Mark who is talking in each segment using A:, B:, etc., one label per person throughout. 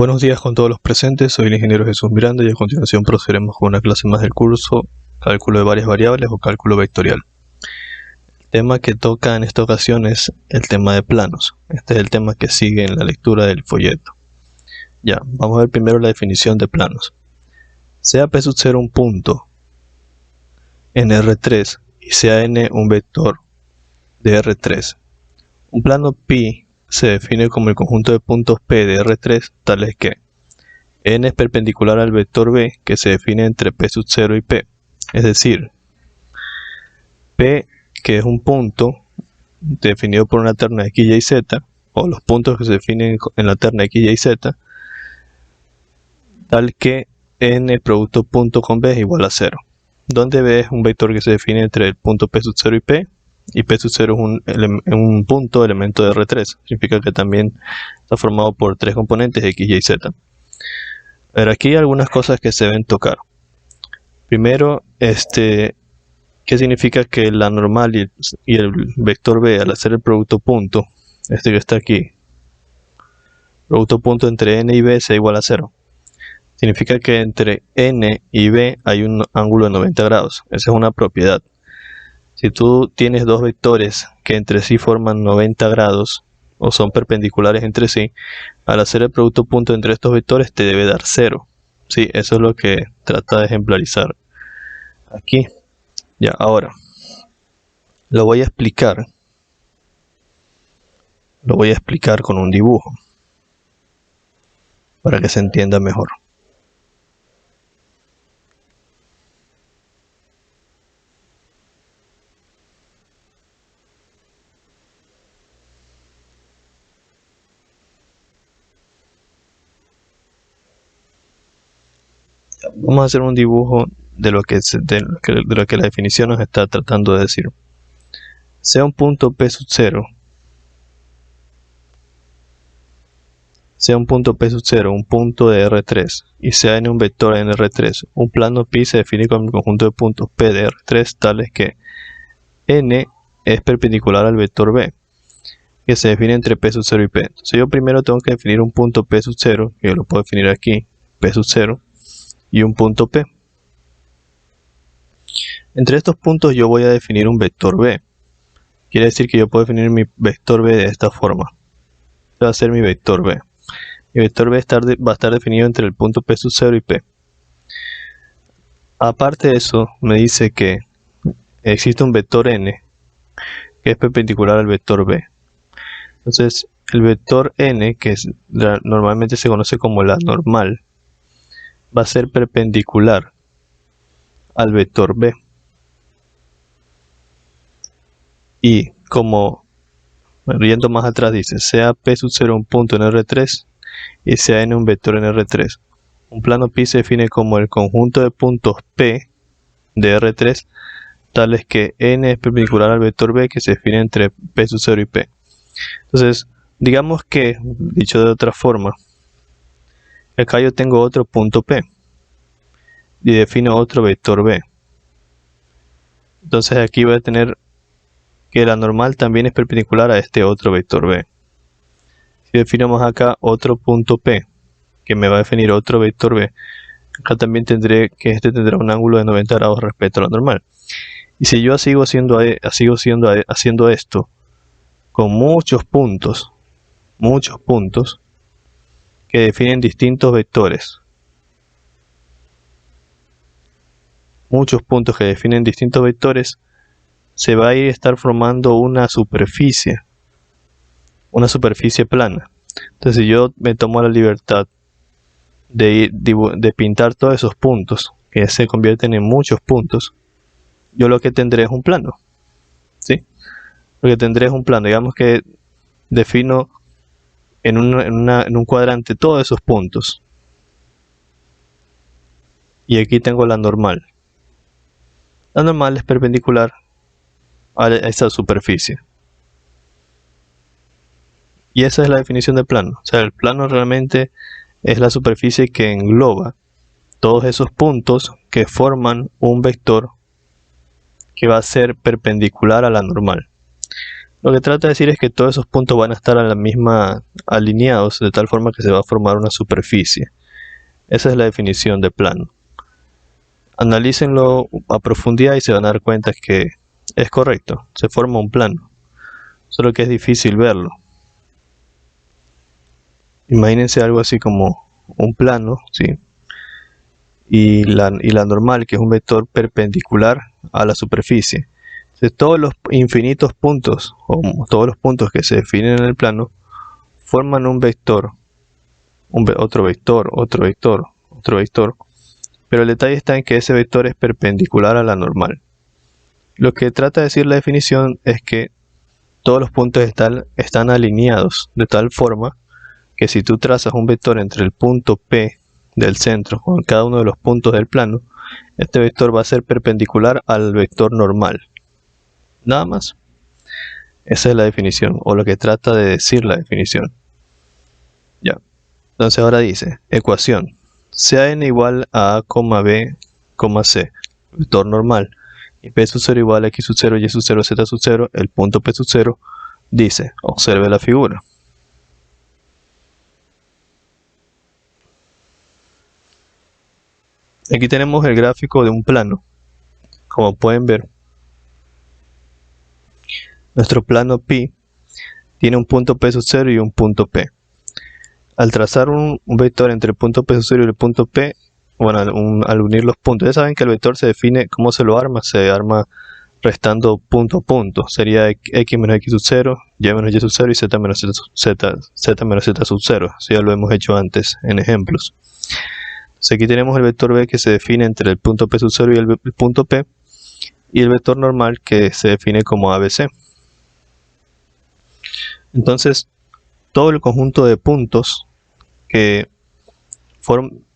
A: Buenos días con todos los presentes, soy el ingeniero Jesús Miranda y a continuación procederemos con una clase más del curso Cálculo de varias variables o cálculo vectorial. El tema que toca en esta ocasión es el tema de planos. Este es el tema que sigue en la lectura del folleto. Ya, vamos a ver primero la definición de planos. Sea P sub 0 un punto en R3 y sea N un vector de R3. Un plano pi se define como el conjunto de puntos P de R3 tales que N es perpendicular al vector B que se define entre P sub 0 y P. Es decir, P, que es un punto definido por una terna X, Y, Z, o los puntos que se definen en la terna X, Y, Z, tal que N producto punto con B es igual a 0. Donde B es un vector que se define entre el punto P sub 0 y P sub 0 es un punto elemento de R3. Significa que también está formado por tres componentes X, Y, Z. A ver, aquí hay algunas cosas que se deben tocar. Primero, ¿qué significa que la normal y el vector B al hacer el producto punto, que está aquí, producto punto entre N y B sea igual a 0? Significa que entre N y B hay un ángulo de 90 grados. Esa es una propiedad. Si tú tienes dos vectores que entre sí forman 90 grados o son perpendiculares entre sí, al hacer el producto punto entre estos vectores te debe dar 0. Sí, eso es lo que trata de ejemplarizar aquí. Ya, ahora lo voy a explicar con un dibujo para que se entienda mejor. Vamos a hacer un dibujo de lo que la definición nos está tratando de decir. Sea un punto P sub 0, un punto de R3, y sea N un vector en R3. Un plano pi se define como el conjunto de puntos P de R3 tales que N es perpendicular al vector B, que se define entre P sub 0 y P. Entonces yo primero tengo que definir un punto P sub 0, que yo lo puedo definir aquí, P sub 0, y un punto P. Entre estos puntos yo voy a definir un vector B. Quiere decir que yo puedo definir mi vector B de esta forma. Este va a ser mi vector B. Mi vector B va a estar definido entre el punto P sub 0 y P. Aparte de eso, me dice que existe un vector N que es perpendicular al vector B. Entonces, el vector N, que normalmente se conoce como la normal, va a ser perpendicular al vector B. Y como, yendo más atrás, dice, sea P sub 0 un punto en R3 y sea N un vector en R3. Un plano pi se define como el conjunto de puntos P de R3 tales que N es perpendicular al vector B que se define entre P sub 0 y P. Entonces, digamos que, dicho de otra forma, acá yo tengo otro punto P y defino otro vector B. Entonces aquí voy a tener que la normal también es perpendicular a este otro vector B. Si definimos acá otro punto P, que me va a definir otro vector B, acá también tendré que tendrá un ángulo de 90 grados respecto a la normal. Y si yo sigo haciendo esto con muchos puntos que definen distintos vectores, se va a estar formando una superficie plana. Entonces si yo me tomo la libertad de pintar todos esos puntos que se convierten en muchos puntos, yo lo que tendré es un plano. ¿Sí? Lo que tendré es un plano. Digamos que defino en un cuadrante todos esos puntos. Y aquí tengo la normal. La normal es perpendicular a esa superficie. Y esa es la definición de plano. O sea, el plano realmente es la superficie que engloba todos esos puntos que forman un vector que va a ser perpendicular a la normal. Lo que trata de decir es que todos esos puntos van a estar a la misma alineados, de tal forma que se va a formar una superficie. Esa es la definición de plano. Analícenlo a profundidad y se van a dar cuenta que es correcto, se forma un plano, solo que es difícil verlo. Imagínense algo así como un plano, ¿sí? y la normal, que es un vector perpendicular a la superficie. Entonces, todos los infinitos puntos, o todos los puntos que se definen en el plano, forman un vector, otro vector, otro vector, otro vector, pero el detalle está en que ese vector es perpendicular a la normal. Lo que trata de decir la definición es que todos los puntos están alineados de tal forma que si tú trazas un vector entre el punto P del centro con cada uno de los puntos del plano, este vector va a ser perpendicular al vector normal. Nada más. Esa es la definición, o lo que trata de decir la definición. Ya. Entonces ahora dice, ecuación. Sea n igual a a, b, c, vector normal, y p sub 0 igual a x sub 0, y sub 0, z sub 0, el punto p sub 0, dice, observe la figura. Aquí tenemos el gráfico de un plano. Como pueden ver, nuestro plano pi tiene un punto p sub 0 y un punto p. Al trazar un vector entre el punto p sub 0 y el punto p, bueno, al unir los puntos, ya saben que el vector se define, ¿cómo se lo arma? Se arma restando punto a punto. Sería x menos x sub 0, y menos y sub 0 y z menos z menos z sub 0. Eso ya lo hemos hecho antes en ejemplos. Entonces aquí tenemos el vector b que se define entre el punto p sub 0 y el punto p, y el vector normal que se define como ABC. Entonces, todo el conjunto de puntos que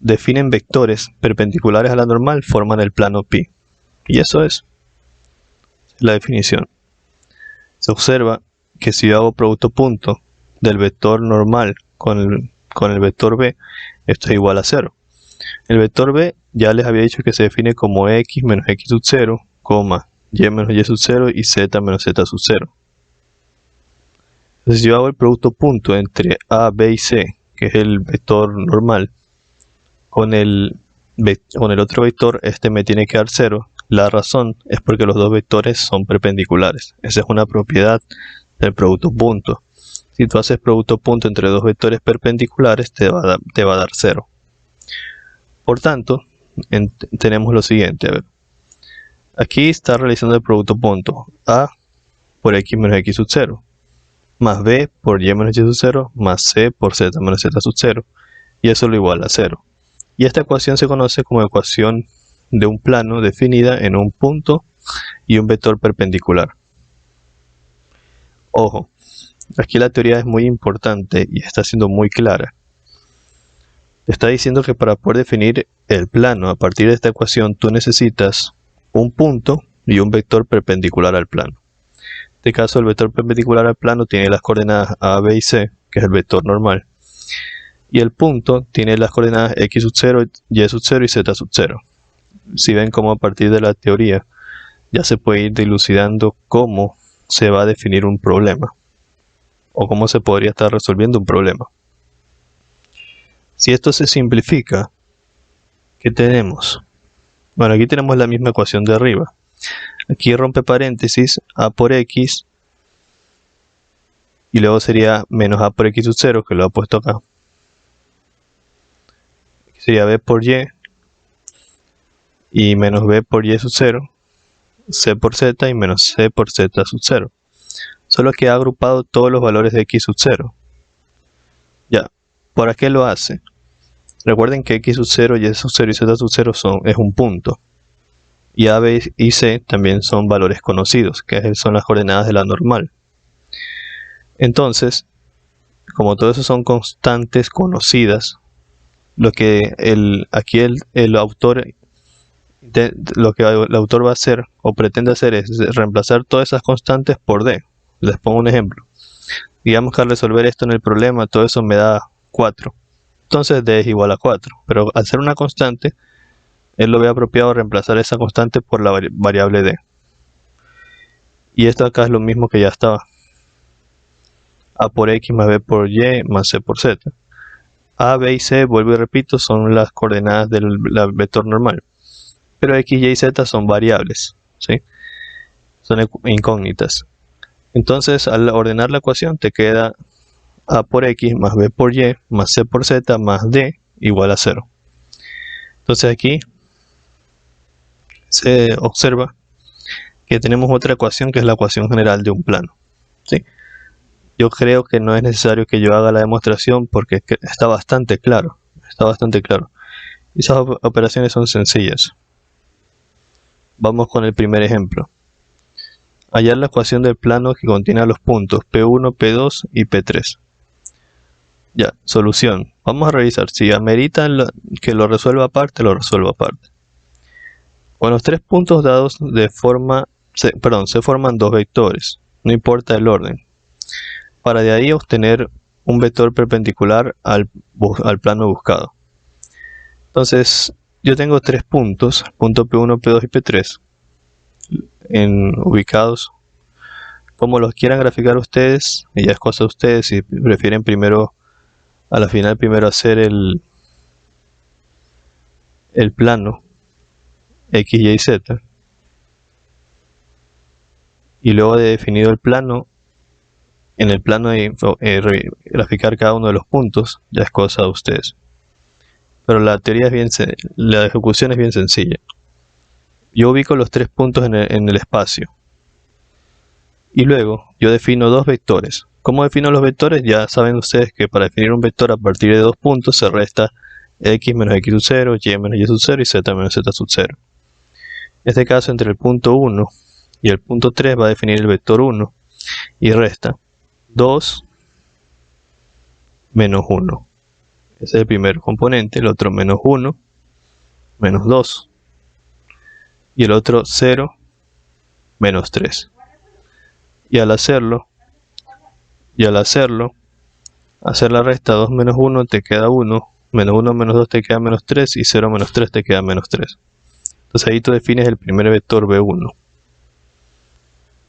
A: definen vectores perpendiculares a la normal forman el plano pi. Y eso es la definición. Se observa que si yo hago producto punto del vector normal con el vector b, esto es igual a 0. El vector b ya les había dicho que se define como x menos x sub 0, y menos y sub 0 y z menos z sub 0. Entonces, si yo hago el producto punto entre a, b y c, que es el vector normal, con el otro vector, este me tiene que dar 0. La razón es porque los dos vectores son perpendiculares. Esa es una propiedad del producto punto. Si tú haces producto punto entre dos vectores perpendiculares, te va a dar 0. Por tanto, tenemos lo siguiente. A ver. Aquí está realizando el producto punto. A por x menos x sub 0. Más b por y menos y sub 0. Más c por z menos z sub 0. Y eso lo iguala a 0. Y esta ecuación se conoce como ecuación de un plano definida en un punto y un vector perpendicular. Ojo, aquí la teoría es muy importante y está siendo muy clara. Está diciendo que para poder definir el plano a partir de esta ecuación, tú necesitas un punto y un vector perpendicular al plano. En este caso, el vector perpendicular al plano tiene las coordenadas a, b y c, que es el vector normal. Y el punto tiene las coordenadas x sub 0, y sub 0 y z sub 0. Si ven cómo a partir de la teoría ya se puede ir dilucidando cómo se va a definir un problema, o cómo se podría estar resolviendo un problema. Si esto se simplifica, ¿qué tenemos? Bueno, aquí tenemos la misma ecuación de arriba. Aquí rompe paréntesis, a por x, y luego sería menos a por x sub 0, que lo he puesto acá. Aquí sería b por y menos b por y sub 0, c por z y menos c por z sub 0. Solo que ha agrupado todos los valores de x sub 0. Ya, ¿para qué lo hace? Recuerden que x sub 0, y sub 0 y z sub 0 es un punto. Y a, b y c también son valores conocidos, que son las coordenadas de la normal. Entonces, como todo eso son constantes conocidas, lo que aquí el autor va a hacer o pretende hacer es reemplazar todas esas constantes por d. Les pongo un ejemplo. Digamos que al resolver esto en el problema, todo eso me da 4. Entonces d es igual a 4. Pero al ser una constante, él lo ve apropiado reemplazar esa constante por la variable d. Y esto acá es lo mismo que ya estaba. A por X más B por Y más C por Z. A, B y C, vuelvo y repito, son las coordenadas del vector normal. Pero X, Y y Z son variables, ¿sí? Son incógnitas. Entonces, al ordenar la ecuación, te queda A por X más B por Y más C por Z más D igual a 0. Entonces aquí se observa que tenemos otra ecuación que es la ecuación general de un plano, ¿sí? Yo creo que no es necesario que yo haga la demostración porque está bastante claro. Esas operaciones son sencillas. Vamos con el primer ejemplo. Hallar la ecuación del plano que contiene los puntos P1, P2 y P3. Ya, solución. Vamos a revisar. Si amerita que lo resuelva aparte, lo resuelvo aparte. Con los tres puntos dados se forman dos vectores. No importa el orden. Para de ahí obtener un vector perpendicular al plano buscado. Entonces, yo tengo tres puntos, punto P1, P2 y P3, ubicados como los quieran graficar ustedes, y ya es cosa de ustedes si prefieren primero, a la final primero hacer el plano X, Y y Z, y luego de definido el plano, en el plano de graficar cada uno de los puntos, ya es cosa de ustedes. Pero la teoría la ejecución es bien sencilla. Yo ubico los tres puntos en el espacio. Y luego yo defino dos vectores. ¿Cómo defino los vectores? Ya saben ustedes que para definir un vector a partir de dos puntos se resta X menos X sub 0, Y menos Y sub 0 y Z menos Z sub 0. En este caso, entre el punto 1 y el punto 3 va a definir el vector 1 y resta 2 menos 1. Ese es el primer componente, el otro menos 1, menos 2, y el otro 0, menos 3. Y al hacerlo, hacer la resta 2 menos 1 te queda 1, menos 1 menos 2 te queda menos 3, y 0 menos 3 te queda menos 3. Entonces ahí tú defines el primer vector B1.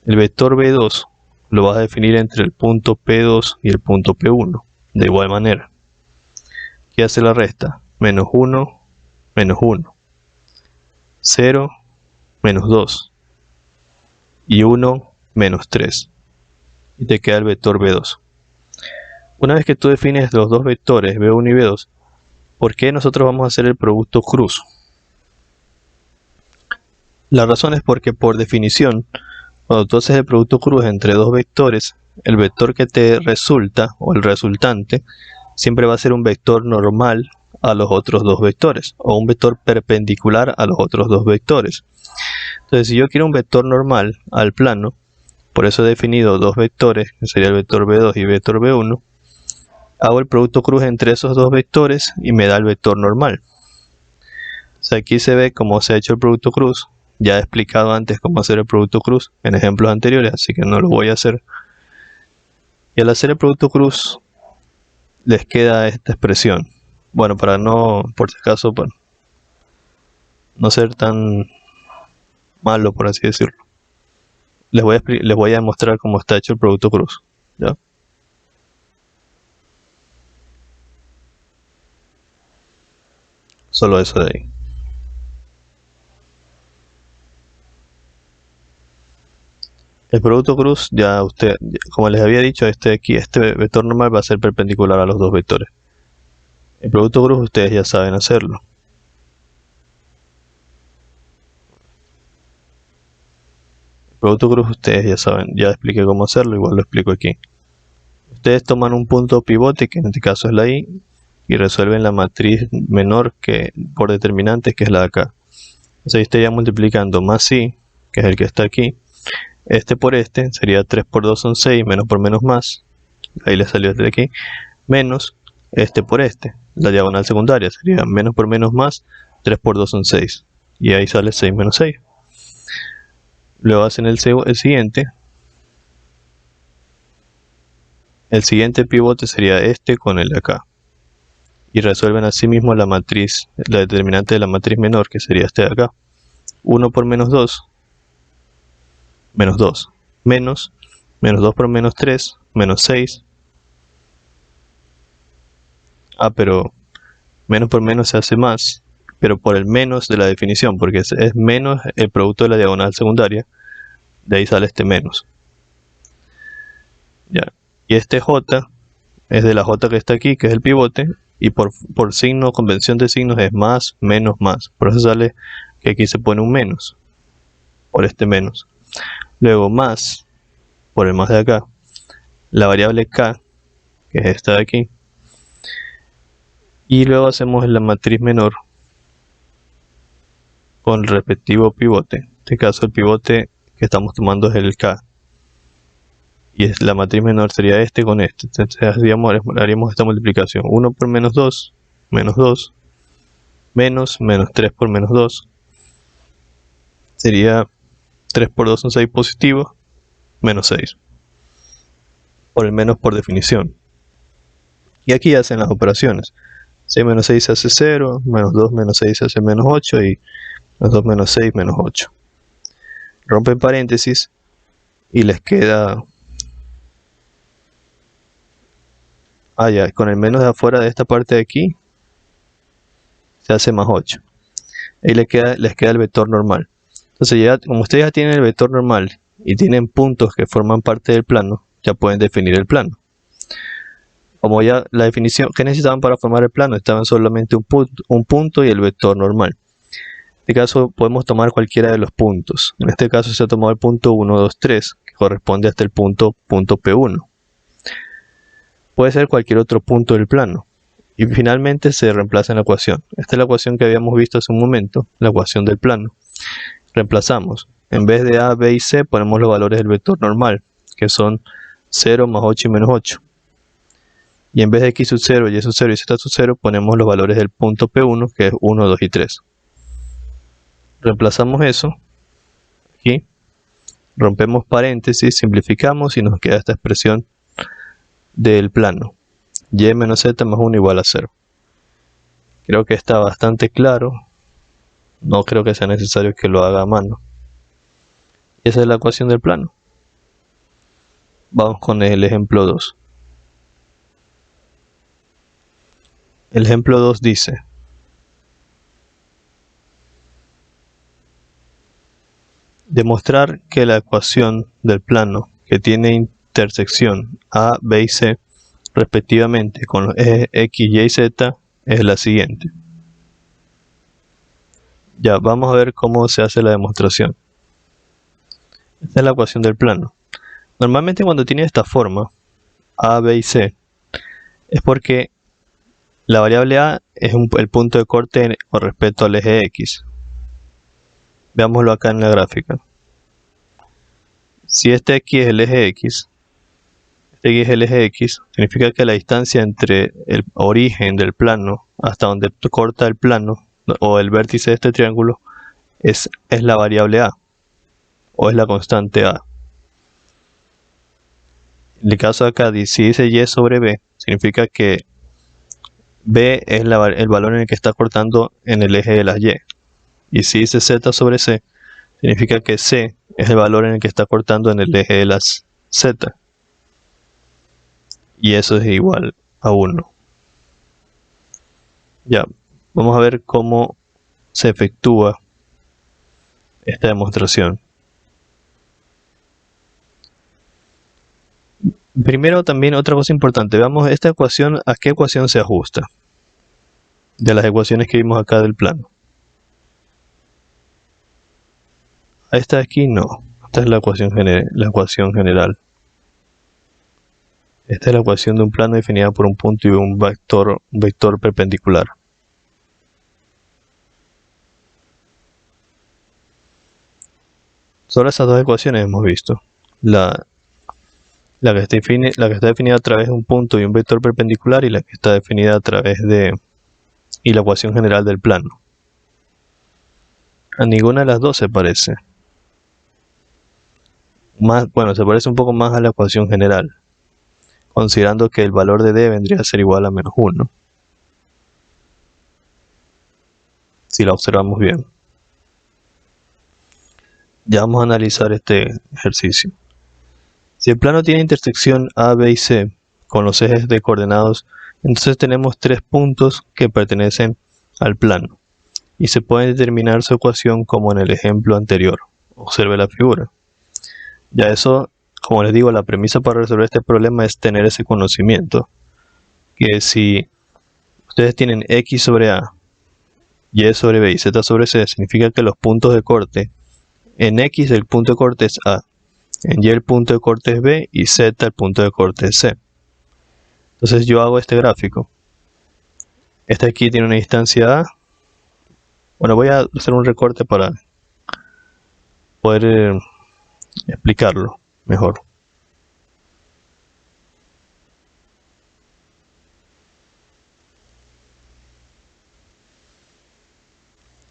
A: El vector B2 lo vas a definir entre el punto P2 y el punto P1, de igual manera. ¿Qué hace la resta? Menos 1, menos 1, 0, menos 2, y 1, menos 3. Y te queda el vector B2. Una vez que tú defines los dos vectores, B1 y B2, ¿por qué nosotros vamos a hacer el producto cruz? La razón es porque por definición, cuando tú haces el producto cruz entre dos vectores, el vector que te resulta, o el resultante, siempre va a ser un vector normal a los otros dos vectores, o un vector perpendicular a los otros dos vectores. Entonces, si yo quiero un vector normal al plano, por eso he definido dos vectores, que sería el vector B2 y el vector B1, hago el producto cruz entre esos dos vectores y me da el vector normal. O sea, aquí se ve cómo se ha hecho el producto cruz. Ya he explicado antes cómo hacer el producto cruz en ejemplos anteriores, así que no lo voy a hacer. Y al hacer el producto cruz, les queda esta expresión. Bueno, para no, por si acaso, para no ser tan malo, por así decirlo, les voy a demostrar cómo está hecho el producto cruz, ¿ya? Solo eso de ahí. El producto cruz, como les había dicho, este vector normal va a ser perpendicular a los dos vectores. El producto cruz ustedes ya saben hacerlo. El producto cruz ustedes ya saben, ya expliqué cómo hacerlo, igual lo explico aquí. Ustedes toman un punto pivote, que en este caso es la Y, y resuelven la matriz menor que por determinantes, que es la de acá. Entonces ahí estaría multiplicando más Y, que es el que está aquí. Este por este sería 3 por 2 son 6, menos por menos más, ahí le salió de aquí, menos este por este, la diagonal secundaria sería menos por menos más, 3 por 2 son 6, y ahí sale 6 menos 6. Luego hacen el siguiente. El siguiente pivote sería este con el de acá, y resuelven así mismo la matriz, la determinante de la matriz menor, que sería este de acá. 1 por menos 2, menos 2, menos 2 por menos 3, menos 6, pero menos por menos se hace más, pero por el menos de la definición, porque es menos el producto de la diagonal secundaria, de ahí sale este menos. Ya. Y este J es de la J que está aquí, que es el pivote, y por signo, convención de signos es más, menos, más. Por eso sale que aquí se pone un menos, por este menos. Luego más, por el más de acá, la variable K, que es esta de aquí. Y luego hacemos la matriz menor con el respectivo pivote. En este caso el pivote que estamos tomando es el K. Y la matriz menor sería este con este. Entonces haríamos esta multiplicación. 1 por menos 2, menos 2, menos 3 por menos 2. Sería 3 por 2 son 6 positivos, menos 6. Por el menos por definición. Y aquí hacen las operaciones. 6 menos 6 se hace 0, menos 2 menos 6 se hace menos 8 y menos 2 menos 6 menos 8. Rompen paréntesis y les queda... ya, con el menos de afuera de esta parte de aquí se hace más 8. Ahí les queda el vector normal. Entonces ya, como ustedes ya tienen el vector normal y tienen puntos que forman parte del plano, ya pueden definir el plano. Como ya la definición que necesitaban para formar el plano, estaban solamente un punto y el vector normal. En este caso podemos tomar cualquiera de los puntos. En este caso se ha tomado el punto 1, 2, 3, que corresponde hasta el punto P1. Puede ser cualquier otro punto del plano. Y finalmente se reemplaza en la ecuación. Esta es la ecuación que habíamos visto hace un momento, la ecuación del plano. Reemplazamos. En vez de A, B y C ponemos los valores del vector normal, que son 0, más 8 y menos 8. Y en vez de X sub 0, Y sub 0 y Z sub 0 ponemos los valores del punto P1, que es 1, 2 y 3. Reemplazamos eso aquí. Rompemos paréntesis, simplificamos y nos queda esta expresión del plano. Y menos Z más 1 igual a 0. Creo que está bastante claro. No creo que sea necesario que lo haga a mano. Esa es la ecuación del plano. Vamos con el ejemplo 2. El ejemplo 2 dice: demostrar que la ecuación del plano que tiene intersección A, B y C respectivamente con los ejes X, Y y Z es la siguiente. Ya, vamos a ver cómo se hace la demostración. Esta es la ecuación del plano. Normalmente cuando tiene esta forma, A, B y C, es porque la variable A es el punto de corte con respecto al eje X. Veámoslo acá en la gráfica. Si este X es el eje X, significa que la distancia entre el origen del plano hasta donde corta el plano o el vértice de este triángulo es la variable A o es la constante A. En el caso de acá, si dice Y sobre B, significa que B es el valor en el que está cortando en el eje de las Y. Y si dice Z sobre C, significa que C es el valor en el que está cortando en el eje de las Z. Y eso es igual a 1. Ya, vamos a ver cómo se efectúa esta demostración. Primero también otra cosa importante, veamos esta ecuación, ¿a qué ecuación se ajusta? De las ecuaciones que vimos acá del plano. A esta de aquí no, esta es la ecuación general. Esta es la ecuación de un plano definida por un punto y un vector perpendicular. Solo esas dos ecuaciones hemos visto. La que está definida a través de un punto y un vector perpendicular y la que está definida a través de la ecuación general del plano. A ninguna de las dos se parece. Se parece un poco más a la ecuación general, considerando que el valor de D vendría a ser igual a menos 1. Si la observamos bien. Ya vamos a analizar este ejercicio. Si el plano tiene intersección A, B y C con los ejes de coordenados. Entonces tenemos tres puntos que pertenecen al plano y se puede determinar su ecuación como en el ejemplo anterior. Observe la figura. Ya eso, como les digo, la premisa para resolver este problema es tener ese conocimiento, que si ustedes tienen x sobre a, y sobre b y z sobre c, significa que los puntos de corte, en x el punto de corte es a, en y el punto de corte es b y z el punto de corte es c. Entonces yo hago este gráfico. Este aquí tiene una distancia a. Bueno, voy a hacer un recorte para poder explicarlo mejor.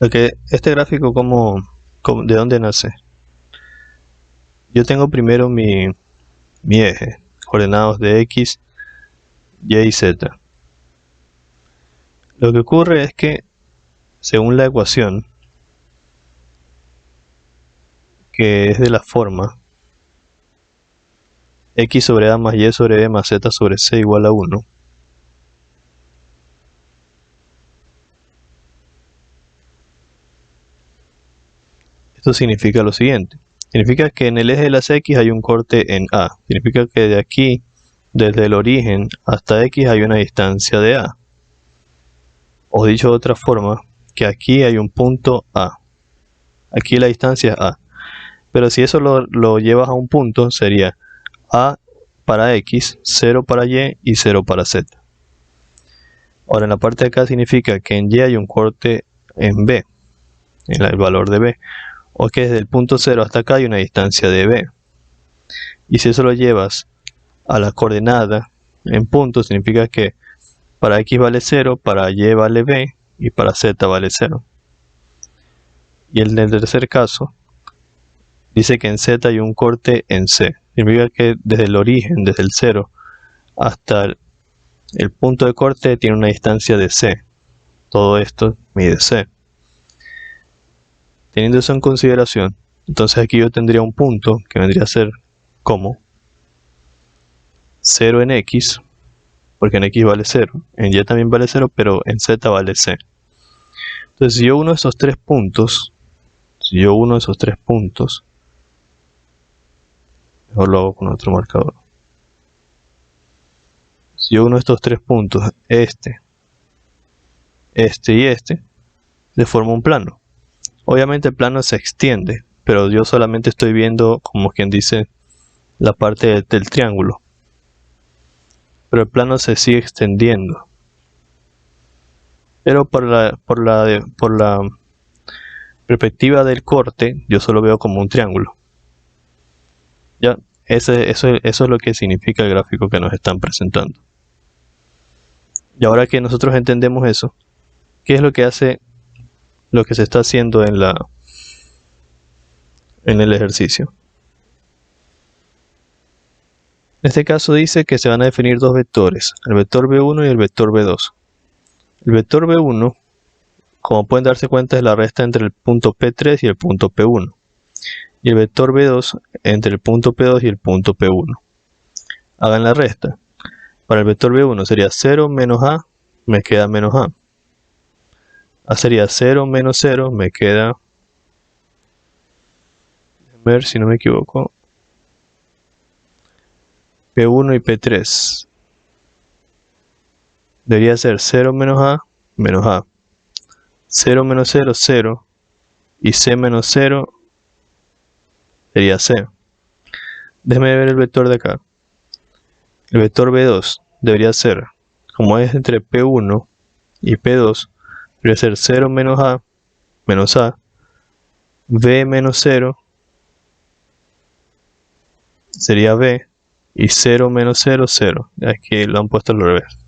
A: Okay, este gráfico, ¿de dónde nace? Yo tengo primero mi eje, coordenados de x, y y z. Lo que ocurre es que, según la ecuación, que es de la forma x sobre a más y sobre b más z sobre c igual a 1, esto significa lo siguiente. Significa que en el eje de las x hay un corte en a. Significa que de aquí, desde el origen hasta x, hay una distancia de a. O dicho de otra forma, que aquí hay un punto a. Aquí la distancia es a. Pero si eso lo llevas a un punto, sería a para x, 0 para y y 0 para z. Ahora en la parte de acá significa que en y hay un corte en b, en el valor de b. O que desde el punto 0 hasta acá hay una distancia de b. Y si eso lo llevas a la coordenada en puntos, significa que para x vale 0, para y vale b y para z vale 0. Y en el tercer caso, dice que en z hay un corte en c. Significa que desde el origen, desde el 0 hasta el punto de corte tiene una distancia de c. Todo esto mide c. Teniendo eso en consideración, entonces aquí yo tendría un punto que vendría a ser como 0 en x, porque en x vale 0, en y también vale 0, pero en z vale c. Entonces si yo uno esos tres puntos, mejor lo hago con otro marcador. Si yo uno estos tres puntos, este y este, se forma un plano. Obviamente el plano se extiende, pero yo solamente estoy viendo, como quien dice, la parte del triángulo. Pero el plano se sigue extendiendo. Pero por la perspectiva del corte, yo solo veo como un triángulo. Ya, eso es lo que significa el gráfico que nos están presentando. Y ahora que nosotros entendemos eso, ¿qué es lo que hace lo que se está haciendo en el ejercicio? En este caso dice que se van a definir dos vectores, el vector b1 y el vector b2. El vector b1, como pueden darse cuenta, es la resta entre el punto p3 y el punto p1. Y el vector b2 entre el punto p2 y el punto p1. Hagan la resta. Para el vector b1 sería 0 menos a, me queda menos a. A sería 0 menos 0, me queda, a ver si no me equivoco, P1 y P3. Debería ser 0 menos a, 0 menos 0, 0, y c menos 0 sería c. Déjenme ver el vector de acá. El vector B2 debería ser, como es entre P1 y P2, debería ser 0 menos a, B menos 0 sería B, y 0 menos 0, 0. Aquí lo han puesto al revés.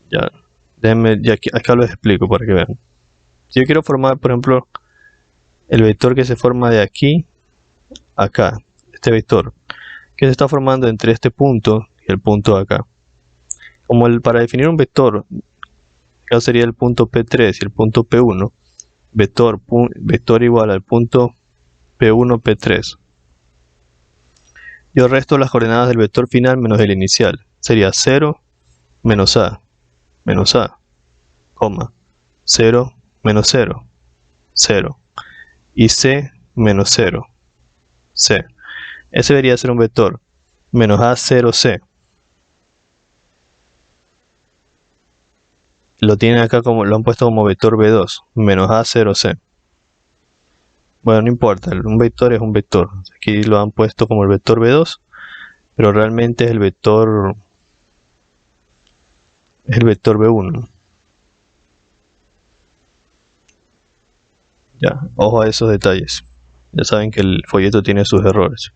A: Ya, déjenme, acá lo explico para que vean. Si yo quiero formar, por ejemplo, el vector que se forma de aquí a acá, este vector, que se está formando entre este punto y el punto de acá. Para definir un vector, acá sería el punto P3 y el punto P1, vector igual al punto P1, P3. Yo resto las coordenadas del vector final menos el inicial. Sería 0 menos A, coma, 0 menos 0, 0. Y C menos 0, C. Ese debería ser un vector. Menos A, 0, C. Lo tienen acá como, lo han puesto como vector B2. Menos A, 0, C. Bueno, no importa, un vector es un vector. Aquí lo han puesto como el vector B2, pero realmente es el vector B1. Ya, ojo a esos detalles. Ya saben que el folleto tiene sus errores.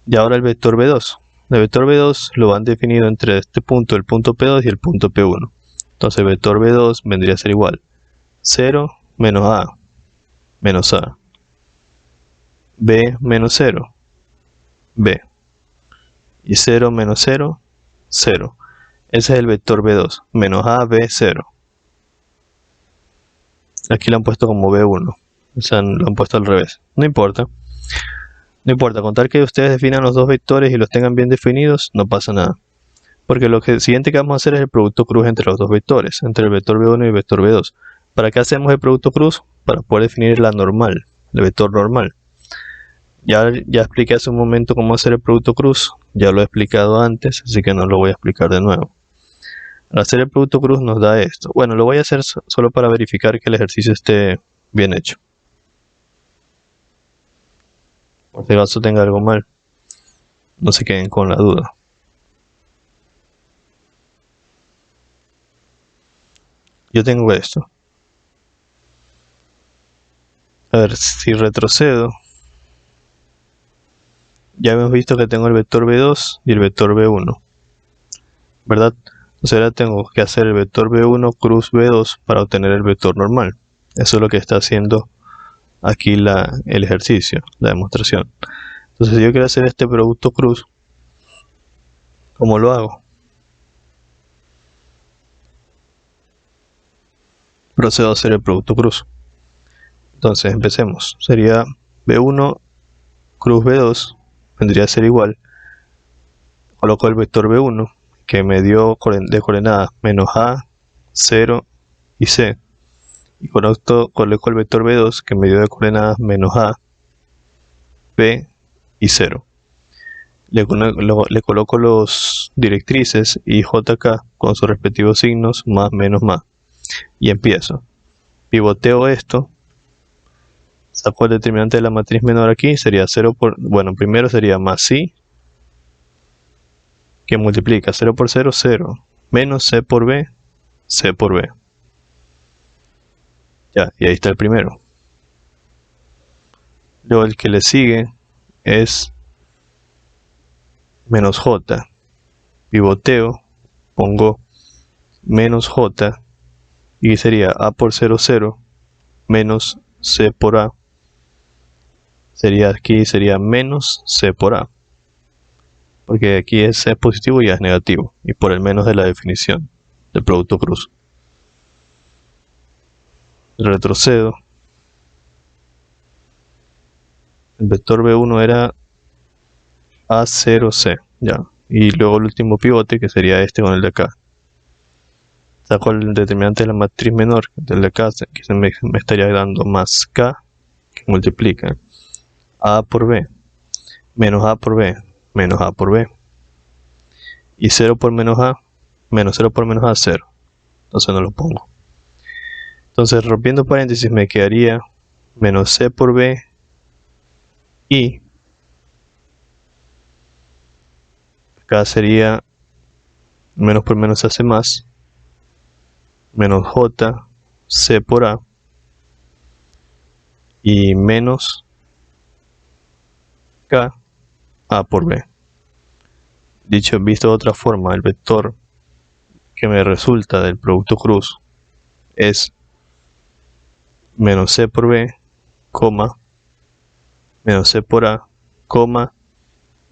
A: Y ahora el vector B2. El vector B2 lo han definido entre este punto, el punto P2 y el punto P1. Entonces el vector B2 vendría a ser igual 0 menos A menos A, B menos 0, B, y 0 menos 0, 0. Ese es el vector B2, menos A, B, 0. Aquí lo han puesto como B1, o sea, lo han puesto al revés. No importa. No importa, con tal que ustedes definan los dos vectores y los tengan bien definidos, no pasa nada. Porque lo siguiente que vamos a hacer es el producto cruz entre los dos vectores, entre el vector B1 y el vector B2. ¿Para qué hacemos el producto cruz? Para poder definir la normal, el vector normal. Ya expliqué hace un momento cómo hacer el producto cruz, ya lo he explicado antes, así que no lo voy a explicar de nuevo. Al hacer el producto cruz nos da esto. Bueno, lo voy a hacer solo para verificar que el ejercicio esté bien hecho. Por si acaso tenga algo mal, no se queden con la duda. Yo tengo esto. A ver, si retrocedo, ya hemos visto que tengo el vector B2 y el vector B1, ¿verdad? Entonces ahora tengo que hacer el vector B1 cruz B2 para obtener el vector normal. Eso es lo que está haciendo aquí el ejercicio, la demostración. Entonces si yo quiero hacer este producto cruz, ¿cómo lo hago? Procedo a hacer el producto cruz. Entonces empecemos. Sería B1 cruz B2, vendría a ser igual. Coloco el vector B1, que me dio de coordenadas menos A, 0 y C. Y coloco el vector B2, que me dio de coordenadas menos A, B y 0. Le coloco los directrices y JK con sus respectivos signos, más, menos, más. Y empiezo. Pivoteo esto. Saco el determinante de la matriz menor aquí. Sería 0 por... Bueno, primero sería más I, que multiplica 0 por 0, 0. Menos C por B, C por B. Ya, y ahí está el primero. Luego el que le sigue es menos J. Pivoteo, pongo menos J y sería A por 0, 0 menos C por A. Sería menos C por A. Porque aquí es positivo y ya es negativo. Y por el menos de la definición del producto cruz. Retrocedo. El vector B1 era A0C. Ya. Y luego el último pivote, que sería este con el de acá. Saco el determinante de la matriz menor del de acá, que me estaría dando más K, que multiplica A por B, menos A por B, menos A por B. Y 0 por menos A, menos 0 por menos A, 0. Entonces no lo pongo. Entonces rompiendo paréntesis me quedaría menos C por B y acá sería menos por menos se hace más, menos J, C por A y menos K, A por B. Visto de otra forma, el vector que me resulta del producto cruz es menos C por B, coma, menos C por A, coma,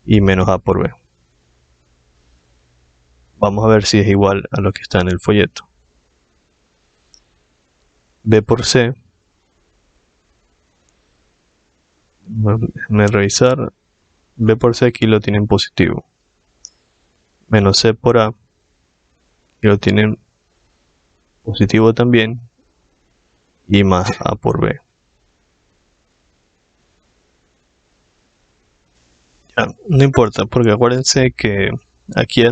A: y menos A por B. Vamos a ver si es igual a lo que está en el folleto. B por C, déjenme revisar, B por C aquí lo tienen positivo. Menos C por A, y lo tienen positivo también. Y más A por B. Ya, no importa, porque acuérdense que aquí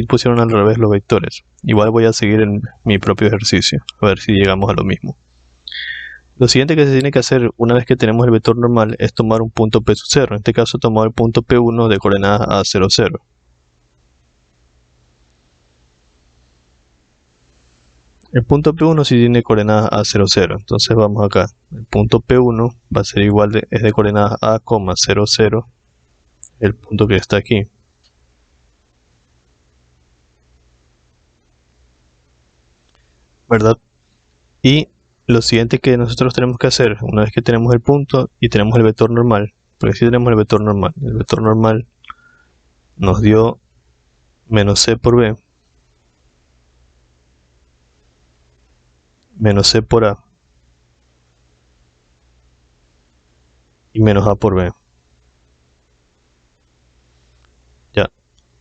A: pusieron al revés los vectores. Igual voy a seguir en mi propio ejercicio, a ver si llegamos a lo mismo. Lo siguiente que se tiene que hacer una vez que tenemos el vector normal es tomar un punto P sub 0. En este caso tomar el punto P1 de coordenadas A 0, 0. El punto P1 sí tiene coordenadas A 0, 0. Entonces vamos acá. El punto P1 va a ser igual es de coordenadas A, 0, 0. El punto que está aquí. ¿Verdad? Y lo siguiente que nosotros tenemos que hacer, una vez que tenemos el punto y tenemos el vector normal, porque si tenemos el vector normal nos dio menos C por B, menos C por A, y menos A por B. Ya,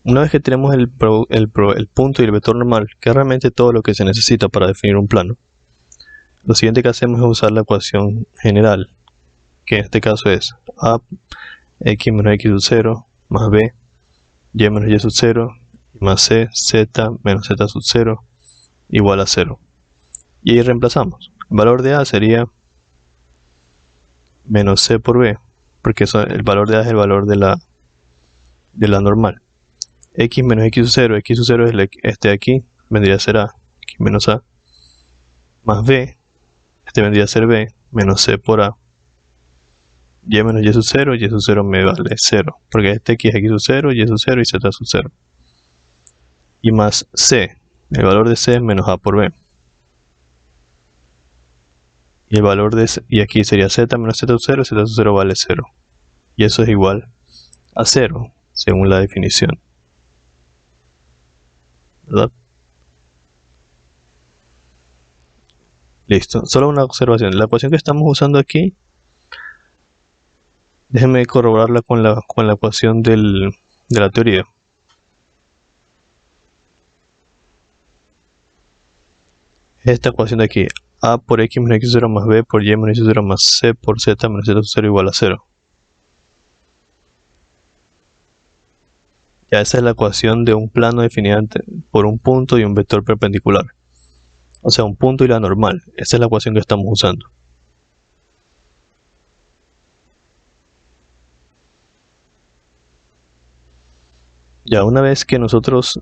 A: una vez que tenemos el punto y el vector normal, que es realmente todo lo que se necesita para definir un plano, lo siguiente que hacemos es usar la ecuación general, que en este caso es A x menos x sub 0 más B y menos y sub 0 y más C z menos z sub 0 igual a 0. Y ahí reemplazamos. El valor de A sería menos C por B, porque el valor de A es el valor de la normal. X menos x sub 0 es este de aquí, vendría a ser A, x menos A, más B, este vendría a ser B, menos C por A, y menos y sub 0 me vale 0, porque este x es x sub 0, y sub 0 y z sub 0. Y más C, el valor de C es menos A por B. Y el valor y aquí sería z menos z sub 0 vale 0. Y eso es igual a 0, según la definición. ¿Verdad? Listo, solo una observación. La ecuación que estamos usando aquí, déjenme corroborarla con la ecuación de la teoría. Esta ecuación de aquí, A por x menos x 0 más B por y menos y 0 más C por z menos z 0 igual a 0. Ya esa es la ecuación de un plano definido por un punto y un vector perpendicular. O sea, un punto y la normal. Esa es la ecuación que estamos usando. Ya una vez que nosotros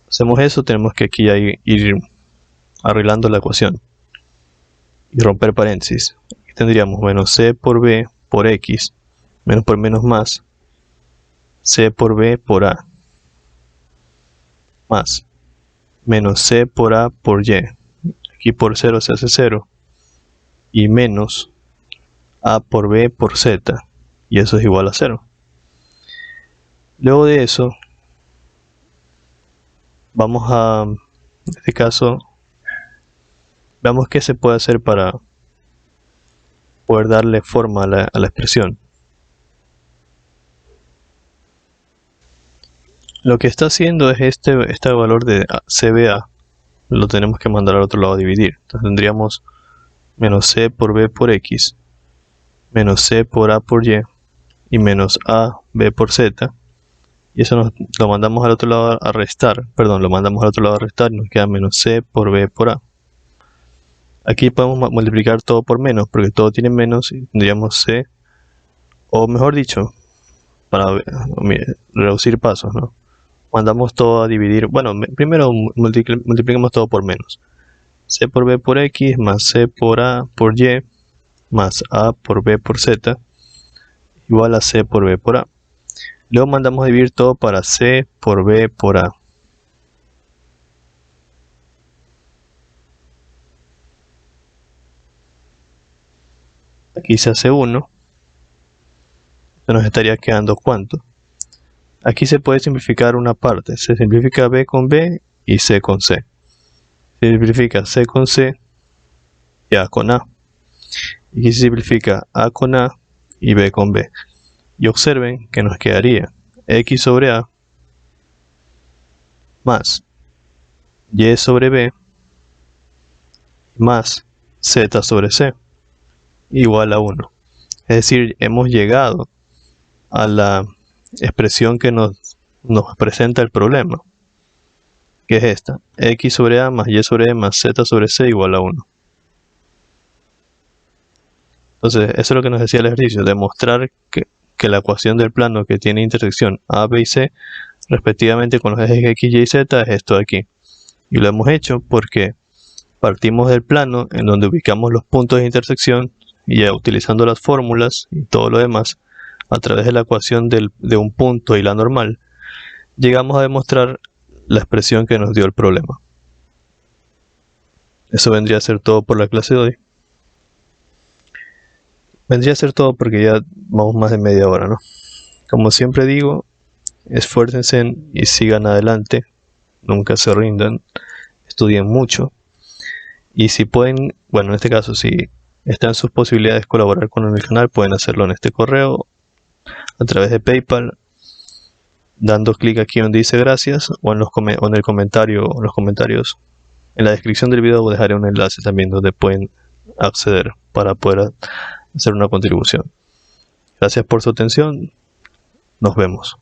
A: hacemos eso, tenemos que aquí ir arreglando la ecuación y romper paréntesis. Aquí tendríamos menos C por B por X, menos por menos más, C por B por A, más, menos C por A por Y, aquí por 0 se hace 0, y menos A por B por Z, y eso es igual a 0. Luego de eso, vamos a, en este caso, veamos qué se puede hacer para poder darle forma a la expresión. Lo que está haciendo es este valor de CBA, lo tenemos que mandar al otro lado a dividir. Entonces tendríamos menos C por B por X, menos C por A por y menos A B por Z. Y eso lo mandamos al otro lado a restar, lo mandamos al otro lado a restar y nos queda menos C por B por A. Aquí podemos multiplicar todo por menos, porque todo tiene menos y tendríamos C, o mejor dicho, para reducir pasos, ¿no? Mandamos todo a dividir, bueno, primero multiplicamos todo por menos. C por B por X más C por A por Y más A por B por Z igual a C por B por A. Luego mandamos a dividir todo para C por B por A. Aquí se hace 1. Esto nos estaría quedando ¿cuánto? Aquí se puede simplificar una parte. Se simplifica B con B y C con C. Se simplifica C con C y A con A. Y aquí se simplifica A con A y B con B. Y observen que nos quedaría x sobre a más y sobre b más z sobre c igual a 1. Es decir, hemos llegado a la expresión que nos presenta el problema, que es esta: x sobre a más y sobre b más z sobre c igual a 1. Entonces, eso es lo que nos decía el ejercicio: demostrar que la ecuación del plano que tiene intersección a, b y c respectivamente con los ejes x, y, z es esto de aquí. Y lo hemos hecho porque partimos del plano en donde ubicamos los puntos de intersección y ya utilizando las fórmulas y todo lo demás, a través de la ecuación de un punto y la normal, llegamos a demostrar la expresión que nos dio el problema. Eso vendría a ser todo por la clase de hoy. Vendría a ser todo porque ya vamos más de media hora, ¿no? Como siempre digo, esfuércense y sigan adelante, nunca se rindan, estudien mucho. Y si pueden, bueno, en este caso, si están sus posibilidades de colaborar con el canal, pueden hacerlo en este correo, a través de PayPal, dando clic aquí donde dice gracias, o en el comentario, en los comentarios. En la descripción del video dejaré un enlace también donde pueden acceder para poder hacer una contribución. Gracias por su atención. Nos vemos.